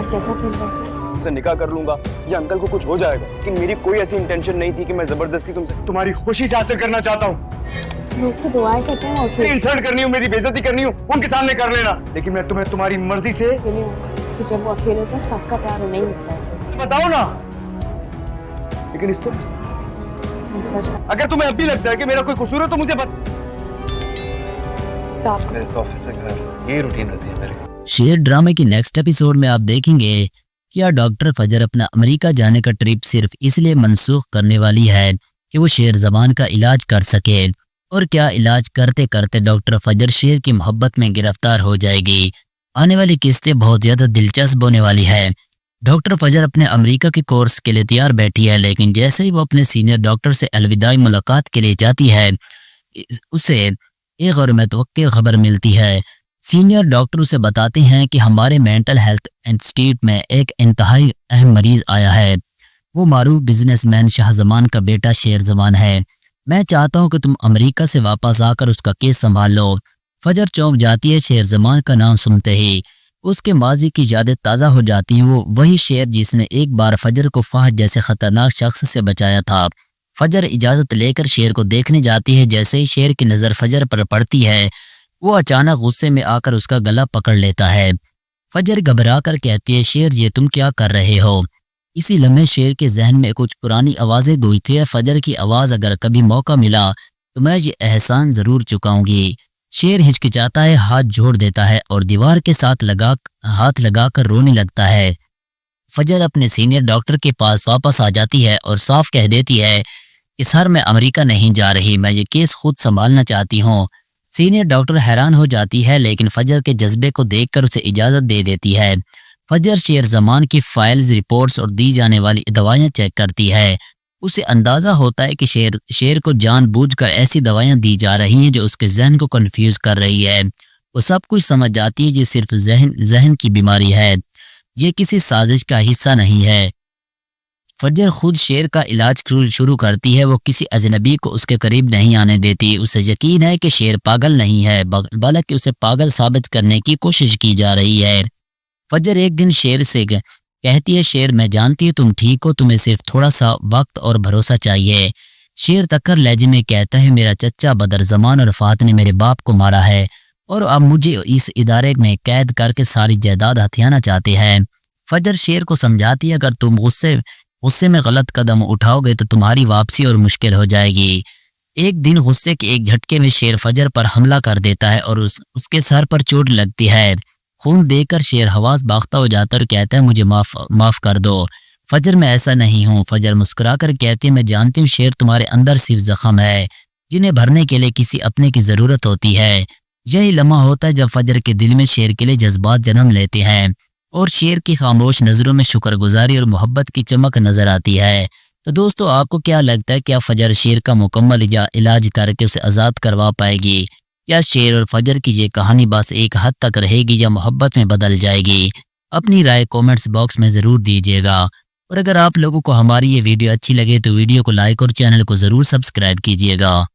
अब कैसा फील करते हो? तुमसे निकाह कर लूंगा या अंकल को कुछ हो जाएगा, लेकिन मेरी कोई ऐसी इंटेंशन नहीं थी कि मैं जबरदस्ती तुमसे तुम्हारी खुशी से हासिल करना चाहता हूँ। लोग तो दुआएं करते हैं और इंसल्ट करनी हो, मेरी बेइज्जती करनी हो, उनके सामने कर लेना, लेकिन मैं तुम्हें तुम्हारी मर्जी से कि जब वो अकेले होते हैं सबका प्यार नहीं मिलता है। बताओ ना। लेकिन इस सच में अगर तुम्हें अब भी लगता है कि मेरा कोई कसूर है तो मुझे इस ऑफिस से घर ये रूटीन रहती है मेरी। शेर ड्रामे की नेक्स्ट एपिसोड में आप देखेंगे क्या डॉक्टर फजर अपना अमेरिका जाने का ट्रिप सिर्फ इसलिए मनसूख करने वाली है कि वो शेर जबान का इलाज कर सके, और क्या इलाज करते करते डॉक्टर फजर शेर की मोहब्बत में गिरफ्तार हो जाएगी। आने वाली किस्तें बहुत ज़्यादा दिलचस्प होने वाली है। डॉक्टर फजर अपने अमेरिका के कोर्स के लिए तैयार बैठी है, लेकिन जैसे ही वो अपने सीनियर डॉक्टर से अलविदाई मुलाकात के लिए जाती है उसे एक गैर मुतवक्किल खबर मिलती है। सीनियर डॉक्टर उसे बताते हैं कि हमारे मेंटल हेल्थ इंस्टीट्यूट में एक इंतहाई अहम मरीज आया है। वो मारूफ बिजनेसमैन शाहजमान का बेटा शेर जमान है। मैं चाहता हूँ कि तुम अमेरिका से वापस आकर उसका केस संभाल लो। फजर चौंक जाती है शेर जमान का नाम सुनते ही। उसके माजी की यादें ताज़ा हो जाती हैं। वो वही शेर जिसने एक बार फजर को फाहद जैसे खतरनाक शख्स से बचाया था। फजर इजाज़त लेकर शेर को देखने जाती है। जैसे ही शेर की नज़र फजर पर पड़ती है वो अचानक गुस्से में आकर उसका गला पकड़ लेता है। फजर घबरा कर कहती है, शेर ये तुम क्या कर रहे हो? इसी लम्हे शेर के जहन में कुछ पुरानी आवाज़ें गूंजती है। फजर की आवाज़, अगर कभी मौका मिला तो मैं ये एहसान ज़रूर चुकाऊंगी। शेर हिचकिचाता है, हाथ जोड़ देता है और दीवार के साथ हाथ लगाकर रोने लगता है। फजर अपने सीनियर डॉक्टर के पास वापस आ जाती है और साफ कह देती है कि सर मैं अमेरिका नहीं जा रही, मैं ये केस खुद संभालना चाहती हूँ। सीनियर डॉक्टर हैरान हो जाती है, लेकिन फजर के जज्बे को देखकर उसे इजाज़त दे देती है। फजर शेर जमान की फाइल्स, रिपोर्ट्स और दी जाने वाली दवाइयाँ चेक करती है। उसे अंदाज़ा होता है कि शेर को जानबूझकर ऐसी दवाइयाँ दी जा रही हैं जो उसके जहन को कंफ्यूज कर रही है। वो सब कुछ समझ जाती है ये सिर्फ जहन की बीमारी है, ये किसी साजिश का हिस्सा नहीं है। फजर खुद शेर का इलाज शुरू करती है। वो किसी अजनबी को उसके करीब नहीं आने देती। उसे यकीन है कि शेर पागल नहीं है, बल्कि उसे पागल साबित करने की कोशिश की जा रही है। फजर एक दिन शेर से कहती है, शेर मैं जानती हूँ तुम ठीक हो, तुम्हें सिर्फ थोड़ा सा वक्त और भरोसा चाहिए। शेर तक्कर लहजे में कहता है, मेरा चचा बदर जमान और फात ने मेरे बाप को मारा है और अब मुझे इस इदारे में कैद करके सारी जायदाद हथियाना चाहते हैं। फजर शेर को समझाती है, अगर तुम गुस्से में गलत कदम उठाओगे तो तुम्हारी वापसी और मुश्किल हो जाएगी। एक दिन गुस्से के एक झटके में शेर फजर पर हमला कर देता है और उसके सर पर चोट लगती है। खून देकर शेर हवास बाख्ता हो जाता और कहता है, मुझे माफ कर दो फजर, मैं ऐसा नहीं हूँ। फजर मुस्कुराकर कहती है, मैं जानती हूँ शेर, तुम्हारे अंदर सिर्फ जख्म है जिन्हें भरने के लिए किसी अपने की ज़रूरत होती है। यही लम्हा होता है जब फजर के दिल में शेर के लिए जज्बात जन्म लेते हैं और शेर की खामोश नज़रों में शुक्रगुजारी और मोहब्बत की चमक नजर आती है। तो दोस्तों आपको क्या लगता है, क्या फजर शेर का मुकम्मल इलाज करके उसे आज़ाद करवा पाएगी, या शेर और फजर की ये कहानी बस एक हद तक रहेगी या मोहब्बत में बदल जाएगी? अपनी राय कमेंट्स बॉक्स में ज़रूर दीजिएगा। और अगर आप लोगों को हमारी ये वीडियो अच्छी लगे तो वीडियो को लाइक और चैनल को ज़रूर सब्सक्राइब कीजिएगा।